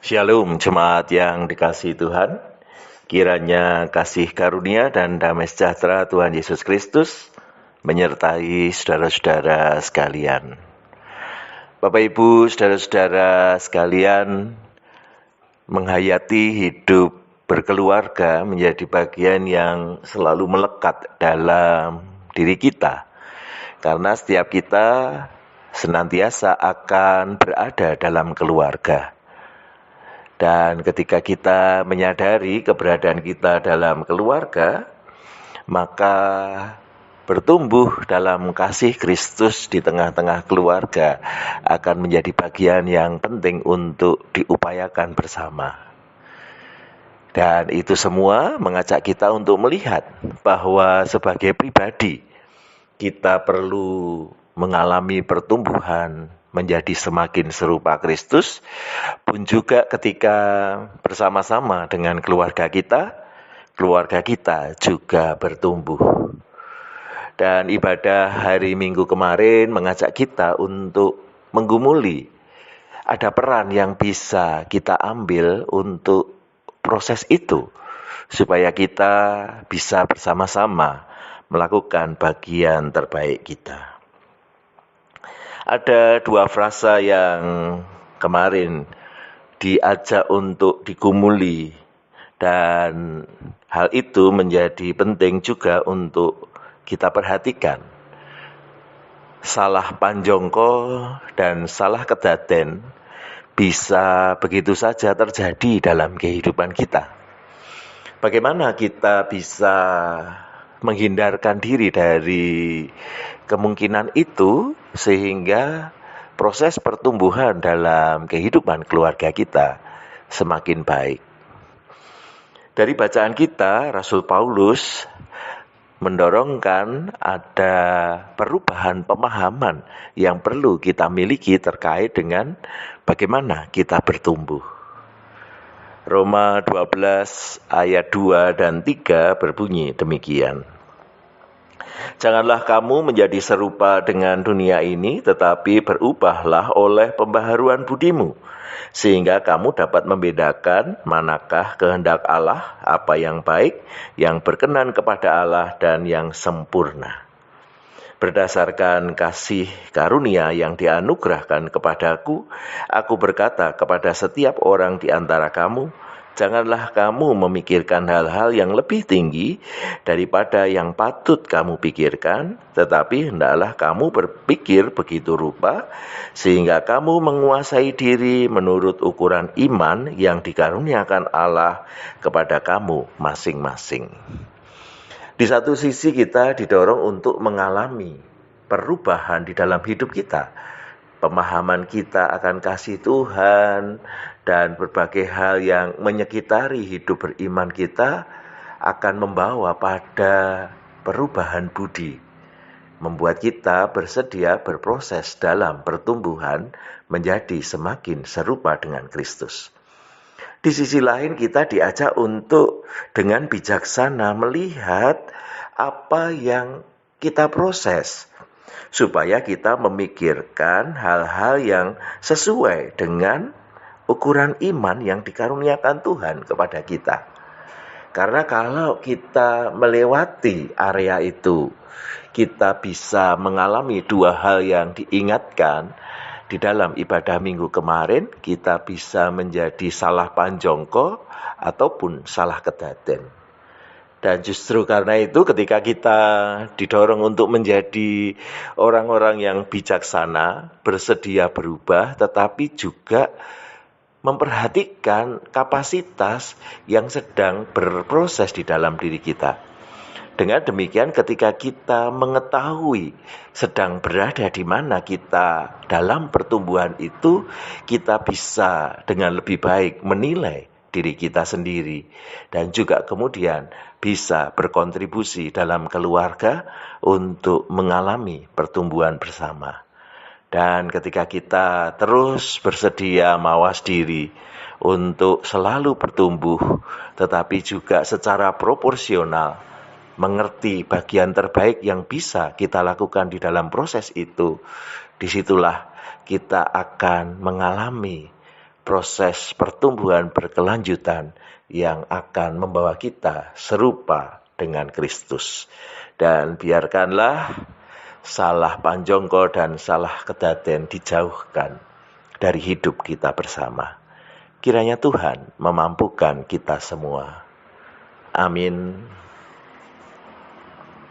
Shalom jemaat yang dikasihi Tuhan, kiranya kasih karunia dan damai sejahtera Tuhan Yesus Kristus menyertai saudara-saudara sekalian. Bapak Ibu, saudara-saudara sekalian, menghayati hidup berkeluarga menjadi bagian yang selalu melekat dalam diri kita. Karena setiap kita senantiasa akan berada dalam keluarga. Dan ketika kita menyadari keberadaan kita dalam keluarga, maka bertumbuh dalam kasih Kristus di tengah-tengah keluarga akan menjadi bagian yang penting untuk diupayakan bersama. Dan itu semua mengajak kita untuk melihat bahwa sebagai pribadi, kita perlu mengalami pertumbuhan menjadi semakin serupa Kristus, pun juga ketika bersama-sama dengan keluarga kita juga bertumbuh. Dan ibadah hari Minggu kemarin mengajak kita untuk menggumuli ada peran yang bisa kita ambil untuk proses itu, supaya kita bisa bersama-sama melakukan bagian terbaik kita. Ada dua frasa yang kemarin diajak untuk digumuli, dan hal itu menjadi penting juga untuk kita perhatikan. Salah panjongko dan salah kedaden bisa begitu saja terjadi dalam kehidupan kita. Bagaimana kita bisa menghindarkan diri dari kemungkinan itu sehingga proses pertumbuhan dalam kehidupan keluarga kita semakin baik. Dari bacaan kita, Rasul Paulus mendorongkan ada perubahan pemahaman yang perlu kita miliki terkait dengan bagaimana kita bertumbuh. Roma 12 ayat 2 dan 3 berbunyi demikian. Janganlah kamu menjadi serupa dengan dunia ini, tetapi berubahlah oleh pembaharuan budimu, sehingga kamu dapat membedakan manakah kehendak Allah, apa yang baik, yang berkenan kepada Allah, dan yang sempurna. Berdasarkan kasih karunia yang dianugerahkan kepadaku, aku berkata kepada setiap orang di antara kamu, janganlah kamu memikirkan hal-hal yang lebih tinggi daripada yang patut kamu pikirkan, tetapi hendaklah kamu berpikir begitu rupa, sehingga kamu menguasai diri menurut ukuran iman yang dikaruniakan Allah kepada kamu masing-masing. Di satu sisi kita didorong untuk mengalami perubahan di dalam hidup kita. Pemahaman kita akan kasih Tuhan dan berbagai hal yang menyekitari hidup beriman kita akan membawa pada perubahan budi. Membuat kita bersedia berproses dalam pertumbuhan menjadi semakin serupa dengan Kristus. Di sisi lain kita diajak untuk dengan bijaksana melihat apa yang kita proses, supaya kita memikirkan hal-hal yang sesuai dengan ukuran iman yang dikaruniakan Tuhan kepada kita. Karena kalau kita melewati area itu, kita bisa mengalami dua hal yang diingatkan. Di dalam ibadah minggu kemarin, kita bisa menjadi salah panjongko ataupun salah kedaden. Dan justru karena itu ketika kita didorong untuk menjadi orang-orang yang bijaksana, bersedia berubah, tetapi juga memperhatikan kapasitas yang sedang berproses di dalam diri kita. Dengan demikian ketika kita mengetahui sedang berada di mana kita dalam pertumbuhan itu, kita bisa dengan lebih baik menilai diri kita sendiri dan juga kemudian bisa berkontribusi dalam keluarga untuk mengalami pertumbuhan bersama. Dan ketika kita terus bersedia mawas diri untuk selalu bertumbuh, tetapi juga secara proporsional, mengerti bagian terbaik yang bisa kita lakukan di dalam proses itu, disitulah kita akan mengalami proses pertumbuhan berkelanjutan yang akan membawa kita serupa dengan Kristus. Dan biarkanlah salah panjongko dan salah kedaden dijauhkan dari hidup kita bersama. Kiranya Tuhan memampukan kita semua. Amin.